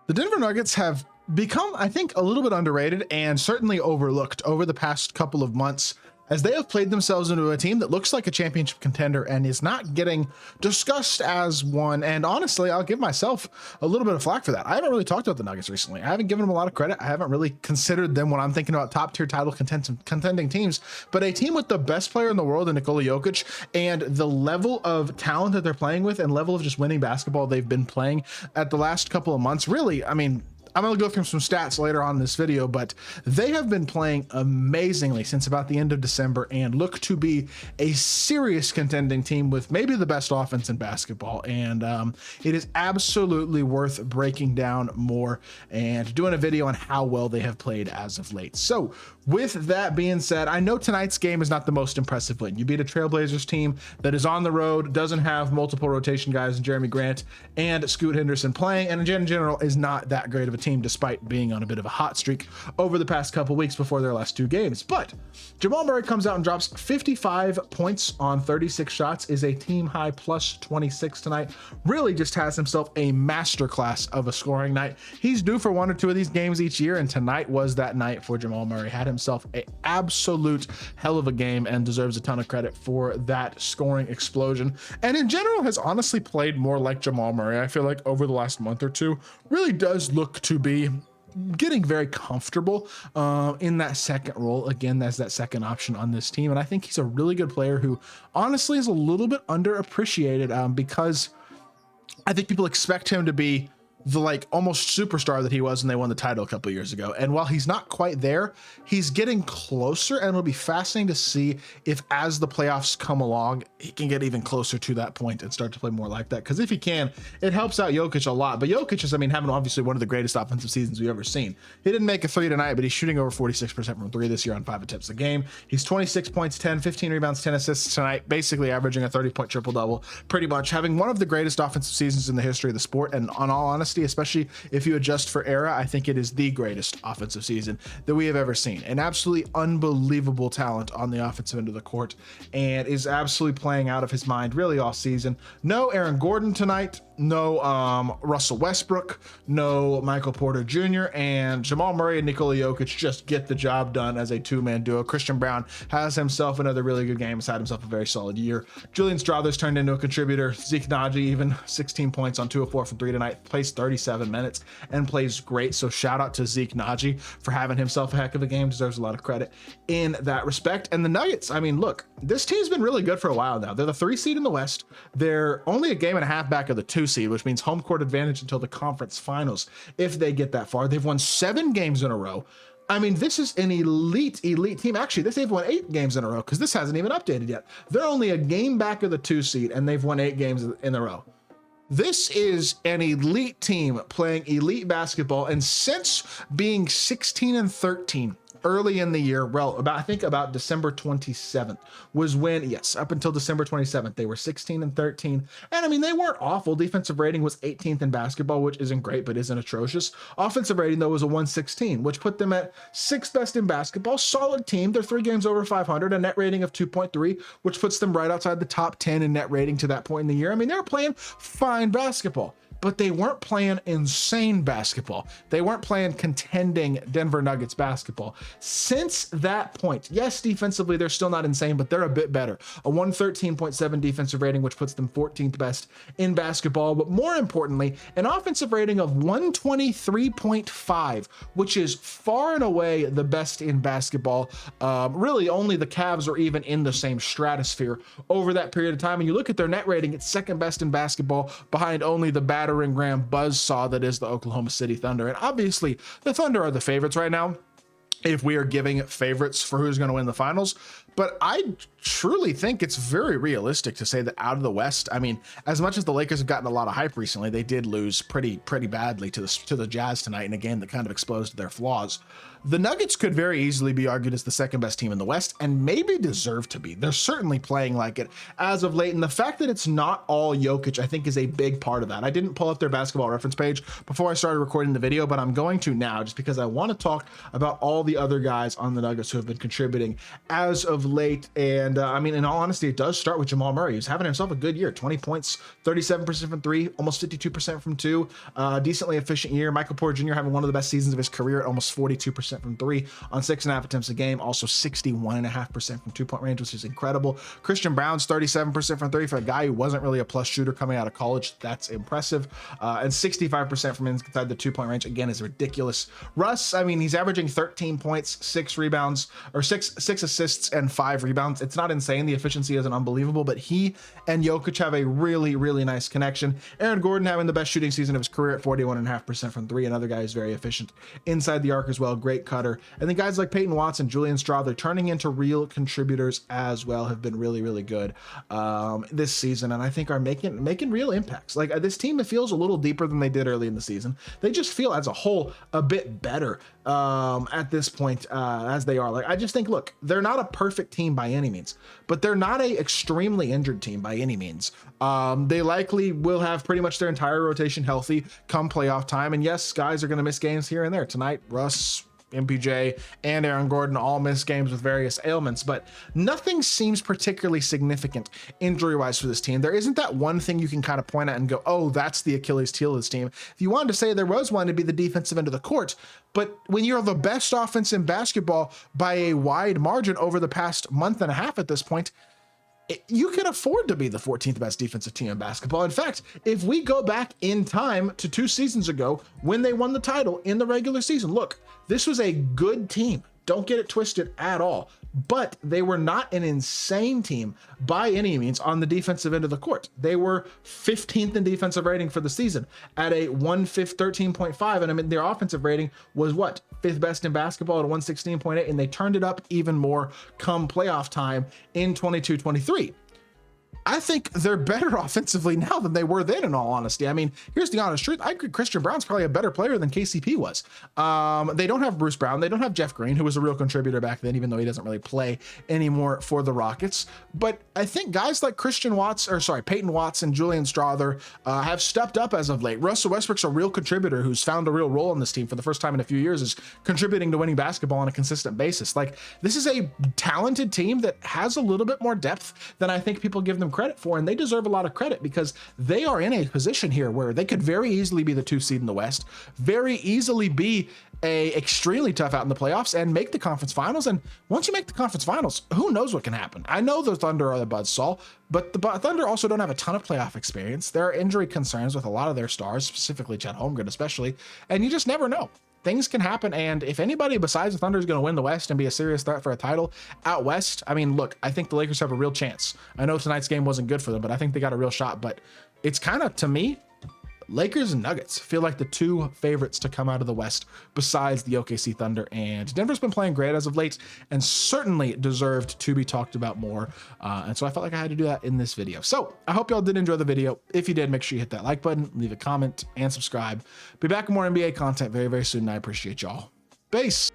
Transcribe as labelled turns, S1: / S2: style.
S1: The Denver Nuggets have become, I think, a little bit underrated and certainly overlooked over the past couple of months, as they have played themselves into a team that looks like a championship contender and is not getting discussed as one. And honestly, I'll give myself a little bit of flack for that. I haven't really talked about the Nuggets recently. I haven't given them a lot of credit. I haven't really considered them when I'm thinking about top tier title contending teams, but a team with the best player in the world in Nikola Jokic and the level of talent that they're playing with and level of just winning basketball they've been playing at the last couple of months. Really, I mean, I'm going to go through some stats later on in this video, but they have been playing amazingly since about the end of December and look to be a serious contending team with maybe the best offense in basketball. And it is absolutely worth breaking down more and doing a video on how well they have played as of late. So with that being said, I know tonight's game is not the most impressive win. You beat a Trailblazers team that is on the road, doesn't have multiple rotation guys in Jeremy Grant and Scoot Henderson playing, and in general is not that great of a team despite being on a bit of a hot streak over the past couple weeks before their last 2 games. But Jamal Murray comes out and drops 55 points on 36 shots, is a team high plus 26 tonight. Really just has himself a masterclass of a scoring night. He's due for 1 or 2 of these games each year, and tonight was that night for Jamal Murray. Had himself an absolute hell of a game and deserves a ton of credit for that scoring explosion. And in general has honestly played more like Jamal Murray. I feel like over the last month or two really does look to be getting very comfortable in that second role again as that second option on this team. And I think he's a really good player who honestly is a little bit underappreciated because I think people expect him to be the like almost superstar that he was when they won the title a couple of years ago. And while he's not quite there, he's getting closer, and it'll be fascinating to see if as the playoffs come along, he can get even closer to that point and start to play more like that. Because if he can, it helps out Jokic a lot. But Jokic is, I mean, having obviously one of the greatest offensive seasons we've ever seen. He didn't make a 3 tonight, but he's shooting over 46% from 3 this year on 5 attempts a game. He's 26 points, 15 rebounds, 10 assists tonight, basically averaging a 30-point triple-double, pretty much having one of the greatest offensive seasons in the history of the sport. And on all honesty, especially if you adjust for era, I think it is the greatest offensive season that we have ever seen. An absolutely unbelievable talent on the offensive end of the court and is absolutely playing out of his mind really all season. No Aaron Gordon tonight, no Russell Westbrook, no Michael Porter Jr., and Jamal Murray and Nikola Jokic just get the job done as a 2-man duo. Christian Brown has himself another really good game, has had himself a very solid year. Julian Strawther's turned into a contributor. Zeke Naji even 16 points on 2 of 4 from 3 tonight, plays 37 minutes and plays great. So shout out to Zeke Naji for having himself a heck of a game, deserves a lot of credit in that respect. And the Nuggets, I mean, look, this team's been really good for a while now. They're the 3 seed in the West. They're only a game and a half back of the 2 seed, which means home court advantage until the conference finals if they get that far. They've won 7 games in a row. I mean, this is an elite team. Actually, they've won 8 games in a row because this hasn't even updated yet. They're only a game back of the 2 seed and they've won 8 games in a row. This is an elite team playing elite basketball, and since being 16-13 early in the year, well, I think about December 27th was when, yes, up until December 27th, they were 16-13. And I mean, they weren't awful. Defensive rating was 18th in basketball, which isn't great, but isn't atrocious. Offensive rating, though, was a 116, which put them at 6th best in basketball. Solid team. They're 3 games over 500, a net rating of 2.3, which puts them right outside the top 10 in net rating to that point in the year. I mean, they were playing fine basketball, but they weren't playing insane basketball. They weren't playing contending Denver Nuggets basketball. Since that point, yes, defensively, they're still not insane, but they're a bit better. A 113.7 defensive rating, which puts them 14th best in basketball. But more importantly, an offensive rating of 123.5, which is far and away the best in basketball. Really, only the Cavs are even in the same stratosphere over that period of time. And you look at their net rating, it's 2nd best in basketball behind only the battering ram buzzsaw that is the Oklahoma City Thunder. And obviously the Thunder are the favorites right now, if we are giving favorites for who's going to win the finals. But I truly think it's very realistic to say that out of the West, I mean, as much as the Lakers have gotten a lot of hype recently, they did lose pretty badly to the Jazz tonight in a game that kind of exposed their flaws. The Nuggets could very easily be argued as the 2nd best team in the West, and maybe deserve to be. They're certainly playing like it as of late, and the fact that it's not all Jokic, I think, is a big part of that. I didn't pull up their basketball reference page before I started recording the video, but I'm going to now just because I want to talk about all the other guys on the Nuggets who have been contributing as of late. And I mean, in all honesty, it does start with Jamal Murray, who's having himself a good year. 20 points, 37% from three, almost 52% from two. Decently efficient year. Michael Porter Jr. having one of the best seasons of his career at almost 42% from three on 6.5 attempts a game. Also 61.5% from 2-point range, which is incredible. Christian Brown's 37% from three for a guy who wasn't really a plus shooter coming out of college. That's impressive. And 65% from inside the 2-point range, again, is ridiculous. Russ, I mean, he's averaging 13 points, 6 rebounds, or six assists and 5 rebounds. It's not insane. The efficiency isn't unbelievable, but he and Jokic have a really, really nice connection. Aaron Gordon having the best shooting season of his career at 41.5% from three. Another guy who's very efficient inside the arc as well. Great cutter. And then guys like Peyton Watson, Julian Straw, they're turning into real contributors as well, have been really, really good this season, and I think are making real impacts. Like this team, it feels a little deeper than they did early in the season. They just feel as a whole a bit better at this point as they are. Like I just think, look, they're not a perfect team by any means, but they're not a extremely injured team by any means. They likely will have pretty much their entire rotation healthy come playoff time. And yes, guys are going to miss games here and there. Tonight, Russ, MPJ, and Aaron Gordon all miss games with various ailments, but nothing seems particularly significant injury-wise for this team. There isn't that one thing you can kind of point at and go, oh, that's the Achilles heel of this team. If you wanted to say there was one, it'd be the defensive end of the court. But when you're the best offense in basketball by a wide margin over the past month and a half at this point, you can afford to be the 14th best defensive team in basketball. In fact, if we go back in time to 2 seasons ago when they won the title in the regular season, look, this was a good team. Don't get it twisted at all. But they were not an insane team by any means on the defensive end of the court. They were 15th in defensive rating for the season at a 13.5. And I mean, their offensive rating was what? 5th best in basketball at a 116.8. And they turned it up even more come playoff time in 22-23. I think they're better offensively now than they were then, in all honesty. I mean, here's the honest truth. I agree Christian Brown's probably a better player than KCP was. They don't have Bruce Brown. They don't have Jeff Green, who was a real contributor back then, even though he doesn't really play anymore for the Rockets. But I think guys like Peyton Watson, Julian Strawther have stepped up as of late. Russell Westbrook's a real contributor who's found a real role in this team for the first time in a few years, is contributing to winning basketball on a consistent basis. Like, this is a talented team that has a little bit more depth than I think people give them credit for, and they deserve a lot of credit because they are in a position here where they could very easily be the 2 seed in the West, very easily be a extremely tough out in the playoffs and make the conference finals. And once you make the conference finals, who knows what can happen? I know the Thunder are the buzzsaw, but the Thunder also don't have a ton of playoff experience. There are injury concerns with a lot of their stars, specifically Chet Holmgren especially, and you just never know. Things can happen, and if anybody besides the Thunder is going to win the West and be a serious threat for a title out West, I mean, look, I think the Lakers have a real chance. I know tonight's game wasn't good for them, but I think they got a real shot. But it's kind of, to me, Lakers and Nuggets feel like the 2 favorites to come out of the West besides the OKC Thunder, and Denver's been playing great as of late and certainly deserved to be talked about more. And so I felt like I had to do that in this video. So I hope y'all did enjoy the video. If you did, make sure you hit that like button, leave a comment, and subscribe. Be back with more NBA content very, very soon, and I appreciate y'all. Peace.